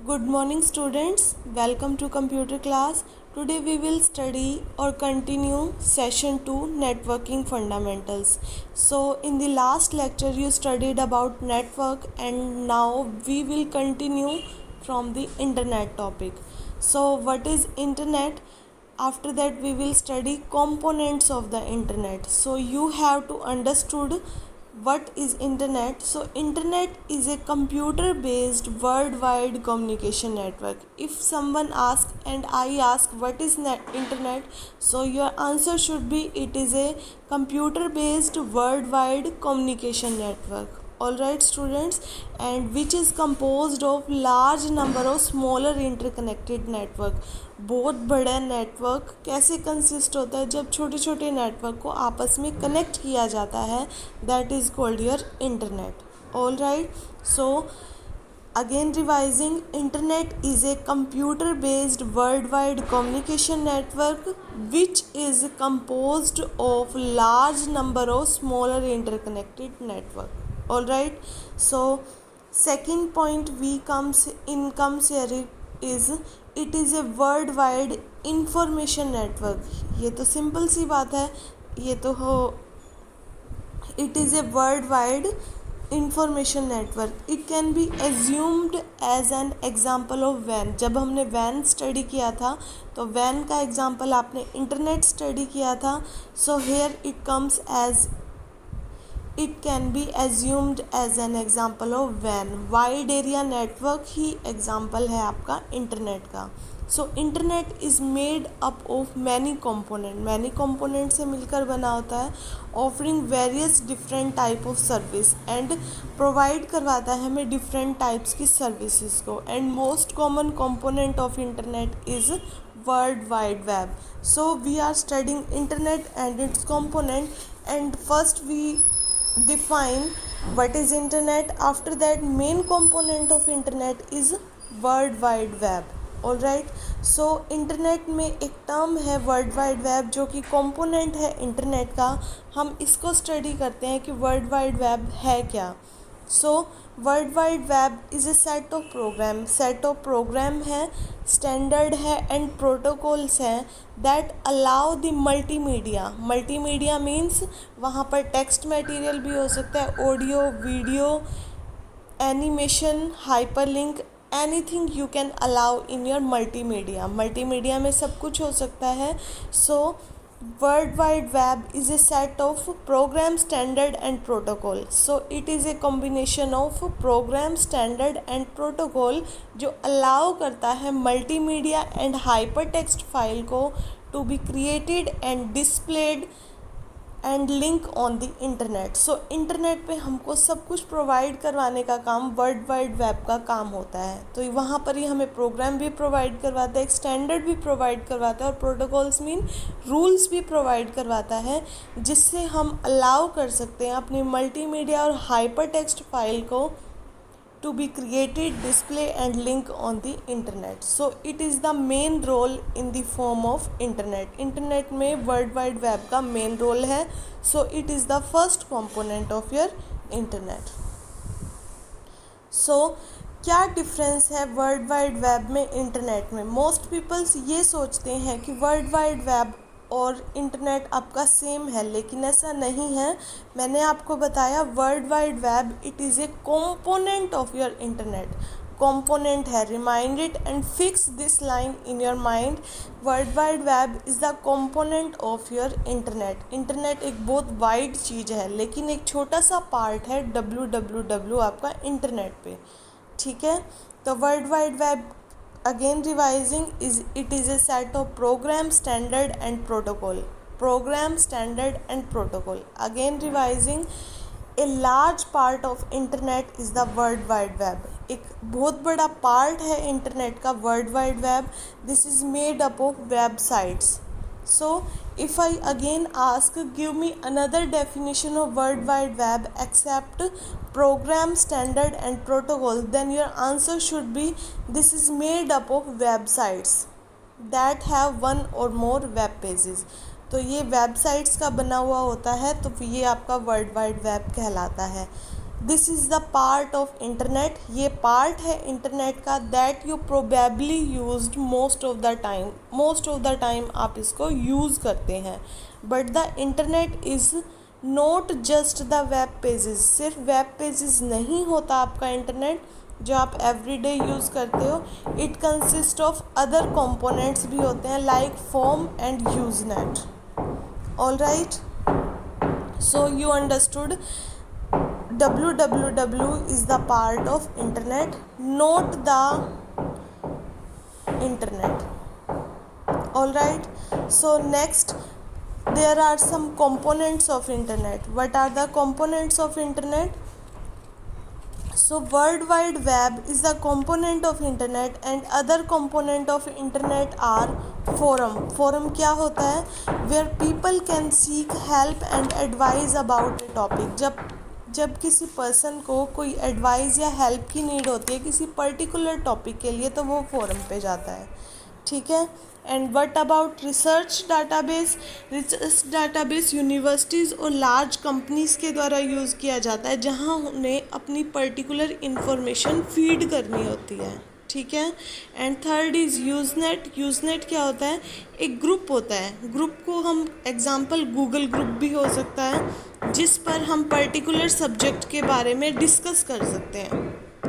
Good morning students, welcome to computer class. Today we will study or continue session 2 networking fundamentals. So in the last lecture you studied about network and now we will continue from the internet topic. So what is internet? After that we will study components of the internet. So you have to understood what is internet. So internet is a computer based worldwide communication network. If someone asks and I ask what is internet, so your answer should be it is a computer based worldwide communication network. Alright students, and which is composed of large number of smaller interconnected network. बहुत बड़ा network कैसे consist होता है? जब छोटे छोटे network को आपस में कनेक्ट किया जाता है, that is called your internet. All right, so again revising, internet is a computer based worldwide communication network which is composed of large number of smaller interconnected network. All right, so second point comes here is it is a worldwide information network. ये तो simple सी बात है, ये तो हो. It is a worldwide information network. It can be assumed as an example of WAN. जब हमने WAN study किया था तो WAN का एग्जाम्पल आपने इंटरनेट स्टडी किया था. So here it comes as it can be assumed as an example of WAN. Wide area network ही एग्जाम्पल है आपका इंटरनेट का. So internet is made up of many component से मिलकर बना होता है. Offering various different type of service and provide करवाता है हमें डिफरेंट टाइप्स की सर्विसेज को. And most common component of internet is world wide web. So we are studying internet and its component, and first we define what is internet. After that, main component of internet is world wide web. All right, so internet में एक term है World wide web जो कि component है internet का. हम इसको study करते हैं कि वर्ल्ड वाइड वेब है क्या. So world wide web is a set of program है, स्टैंडर्ड है एंड प्रोटोकॉल्स हैं that allow the multimedia means वहाँ पर टेक्स्ट मटेरियल भी हो सकता है, audio, video, animation, hyperlink, anything you can allow in your multimedia में सब कुछ हो सकता है. So world wide web is a set of program, standard and protocol. So it is a combination of program, standard and protocol जो allow करता है multimedia and hyper text file को to be created and displayed and link on the internet. So internet पे हमको सब कुछ provide करवाने का काम वर्ल्ड वाइड वेब का काम होता है. तो वहाँ पर ही हमें प्रोग्राम भी प्रोवाइड करवाता है, एक स्टैंडर्ड भी प्रोवाइड करवाता है और प्रोटोकॉल्स मीन रूल्स भी प्रोवाइड करवाता है जिससे हम अलाउ कर सकते हैं अपनी मल्टीमीडिया और हाइपर टेक्स्ट फाइल को to be created, display and link on the internet. So it is the main role in the form of internet में world wide web का main role है. So it is the first component of your internet. So क्या difference है World wide Web में internet में? Most peoples ये सोचते हैं कि वर्ल्ड वाइड वेब और इंटरनेट आपका सेम है, लेकिन ऐसा नहीं है. मैंने आपको बताया World wide Web it is a component of your internet. Component है, remind it and fix this line in your mind. World wide web is the component of your internet. Internet एक बहुत वाइड चीज़ है लेकिन एक छोटा सा part है www आपका इंटरनेट पे. ठीक है, तो world wide web again revising is it is a set of program, standard and protocol. Again revising, a large part of internet is the world wide web. एक बहुत बड़ा पार्ट है इंटरनेट का world wide web. This is made up of websites. So if I again ask, give me another definition of world wide web except program, standard and protocol, then your answer should be this is made up of websites that have one or more web pages. तो ये websites का बना हुआ होता है, तो ये आपका वर्ल्ड वाइड वेब कहलाता है. This is the part of internet, ये पार्ट है इंटरनेट का that you probably used most of the time आप इसको यूज़ करते हैं। But the internet is not just the web pages, सिर्फ वेब पेजेस नहीं होता आपका इंटरनेट जो आप एवरीडे यूज़ करते हो। It consist of other components भी होते हैं like form and use net. All right, so you understood www is the part of internet, not the internet. All right, so next there are some components of internet. What are the components of internet? So World Wide Web is the component of internet and other component of internet are forum क्या होता है? Where people can seek help and advice about a topic। जब किसी person को कोई advice या help की need होती है किसी पर्टिकुलर टॉपिक के लिए तो वो फोरम पे जाता है, ठीक है। And what about research database universities और लार्ज कंपनीज के द्वारा यूज़ किया जाता है जहाँ उन्हें अपनी पर्टिकुलर इंफॉर्मेशन फीड करनी होती है, ठीक है। एंड थर्ड इज़ यूज़नेट क्या होता है? एक ग्रुप होता है, ग्रुप को हम एग्जांपल गूगल ग्रुप भी हो सकता है जिस पर हम पर्टिकुलर सब्जेक्ट के बारे में डिस्कस कर सकते हैं,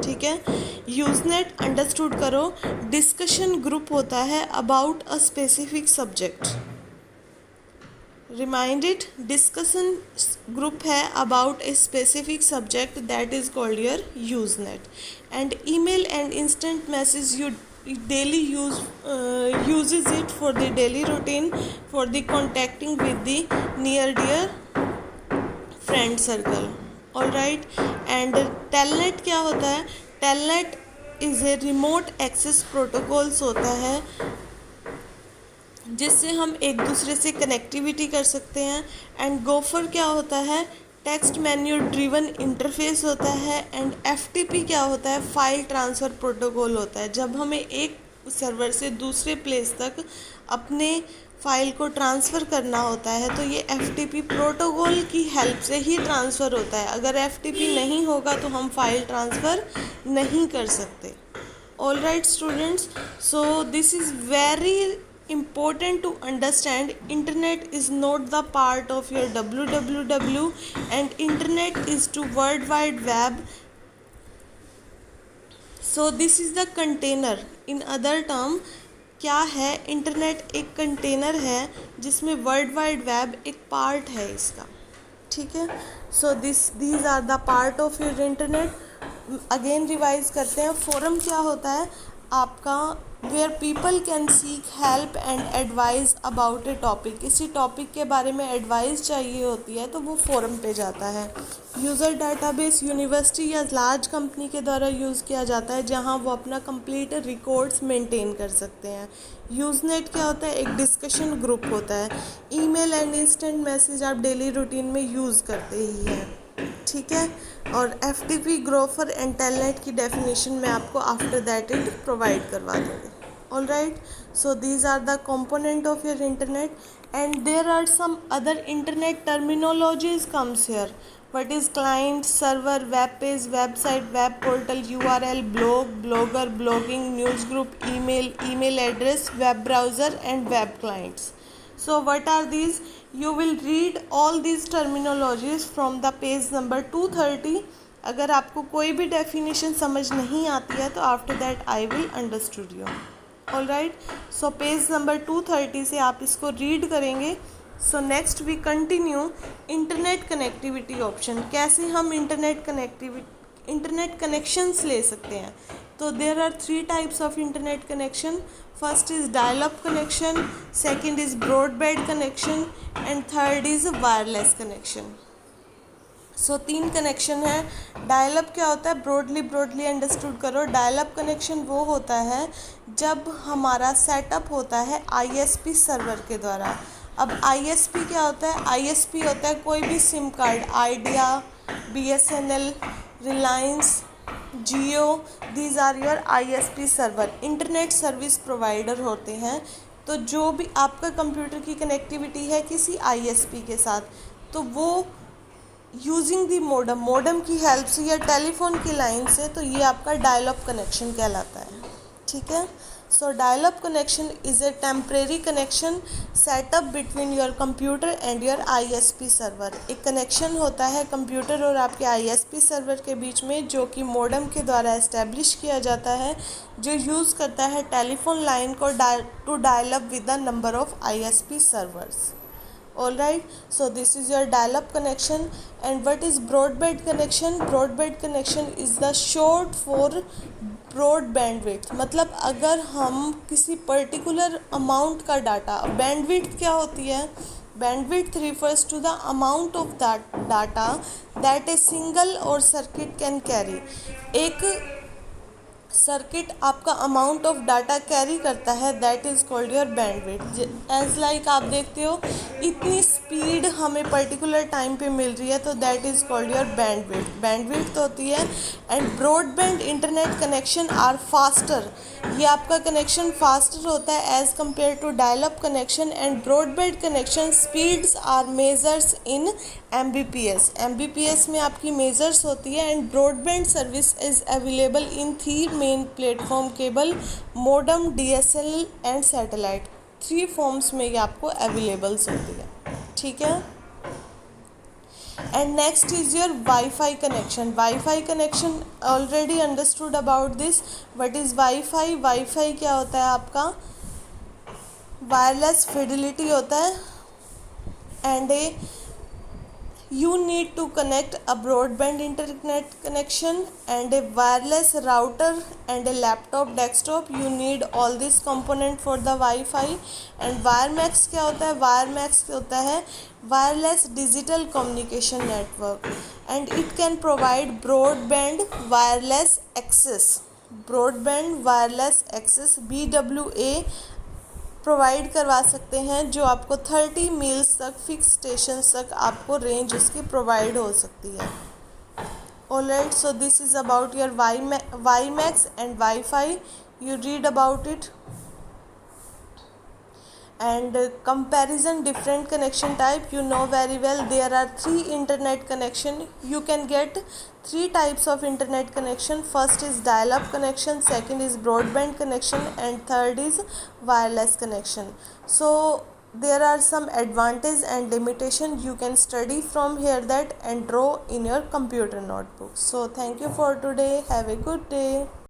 ठीक है। यूज़नेट अंडरस्टूड करो, डिस्कशन ग्रुप होता है about a specific subject. Remind it, discussion group है about a specific subject that is called your Usenet. And email and instant message you daily uses it for the daily routine for the contacting with the near dear friend circle। all right, and telnet क्या होता है? telnet is a remote access protocols होता है जिससे हम एक दूसरे से कनेक्टिविटी कर सकते हैं। एंड गोफर क्या होता है? टेक्स्ट मेन्यू ड्रिवन इंटरफेस होता है। एंड एफटीपी क्या होता है? फाइल ट्रांसफ़र प्रोटोकॉल होता है। जब हमें एक सर्वर से दूसरे प्लेस तक अपने फाइल को ट्रांसफ़र करना होता है तो ये एफटीपी प्रोटोकॉल की हेल्प से ही ट्रांसफ़र होता है। अगर एफटीपी नहीं होगा तो हम फाइल ट्रांसफ़र नहीं कर सकते। All right students, so this is very important to understand internet is not the part of your www and internet is to world wide web। so this is the container, in other term क्या है? Internet एक container है जिसमें world wide web एक part है इसका, ठीक है। So these are the part of your internet. Again revise करते हैं। फोरम क्या होता है आपका? Where people can seek help and advice about a topic, किसी टॉपिक के बारे में एडवाइस चाहिए होती है तो वो फोरम पे जाता है। यूज़र डाटाबेस यूनिवर्सिटी या लार्ज कंपनी के द्वारा यूज़ किया जाता है जहां वो अपना कंप्लीट रिकॉर्ड्स मेंटेन कर सकते हैं। यूज़नेट क्या होता है? एक डिस्कशन ग्रुप होता है। ईमेल एंड इंस्टेंट मैसेज आप डेली रूटीन में यूज़ करते ही हैं, ठीक है। और एफटीपी ग्रोफर एंड टेलनेट की डेफिनेशन मैं आपको आफ्टर दैट इट प्रोवाइड करवा दूँगी। All right, so these are the component of your internet and there are some other internet terminologies comes here. What is client, server, web page, website, web portal, URL, blog, blogger, blogging, news group, email address, web browser and web clients. So what are these? You will read all these terminologies from the page number 230। अगर आपको कोई भी definition समझ नहीं आती है तो after that I will understood you. All right, so page number 230 से आप इसको रीड करेंगे। So next we continue internet connectivity option. कैसे हम इंटरनेट कनेक्शंस ले सकते हैं? तो there are 3 types of internet connection. First is dial up connection, second is broadband connection and third is wireless connection. So 3 connection है। Dial up क्या होता है? ब्रॉडली अंडरस्टूड करो। डायल अप कनेक्शन वो होता है जब हमारा सेटअप होता है आईएसपी सर्वर के द्वारा। अब आईएसपी क्या होता है? आईएसपी होता है कोई भी sim card, Idea, BSNL, Reliance, Jio, these are your ISP server, internet service provider होते हैं। तो जो भी आपका कंप्यूटर की कनेक्टिविटी है किसी आईएसपी के साथ तो वो यूजिंग दी मोडम की हेल्प से या टेलीफोन की लाइन से, तो ये आपका डायल अप कनेक्शन कहलाता है। ठीक है। So dial up connection is a temporary connection setup between your computer and your ISP server. एक कनेक्शन होता है कंप्यूटर और आपके आईएसपी सर्वर के बीच में, जो कि मोडम के द्वारा इस्टेब्लिश किया जाता है, जो यूज़ करता है टेलीफोन लाइन को to dial up with the number of ISP servers. Alright, so this is your dial-up connection. And what is broadband connection? Broadband connection is the short for broad bandwidth। मतलब अगर हम किसी particular amount का data, bandwidth क्या होती है? Bandwidth refers to the amount of that data that a single or circuit can carry। एक circuit आपका अमाउंट ऑफ डाटा कैरी करता है, that is called your bandwidth. As like आप देखते हो इतनी स्पीड हमें पर्टिकुलर टाइम पे मिल रही है, तो that is called your bandwidth. Bandwidth होती है। And broadband internet connection are faster. ये आपका कनेक्शन फास्टर होता है as compare to dial up connection. And broadband connection speeds are measures in MBPS. MBPS में आपकी मेजर्स होती है। And broadband service is available in 3 main platform: cable, modem, DSL and satellite. 3 forms में ये आपको availables होती है। ठीक है। And next is your wifi connection. Wifi connection already understood about this. What is wifi? Wifi क्या होता है आपका? वायरलेस फिडिलिटी होता है। And you need to connect a broadband internet connection and a wireless router and a laptop desktop. You need all these component for the Wi-Fi. And WireMax क्या होता है? WireMax होता है wireless digital communication network and it can provide broadband wireless access। broadband wireless access BWA provide करवा सकते हैं, जो आपको 30 मील्स तक फिक्स स्टेशन तक आपको रेंज उसकी प्रोवाइड हो सकती है। Alright, so this is about your WiMAX and wifi. You read about it. And comparison different connection type, you know very well there are 3 internet connection. You can get 3 types of internet connection. First is dial up connection, second is broadband connection, and third is wireless connection. So there are some advantage and limitation. You can study from here that and draw in your computer notebook. So thank you for today. Have a good day.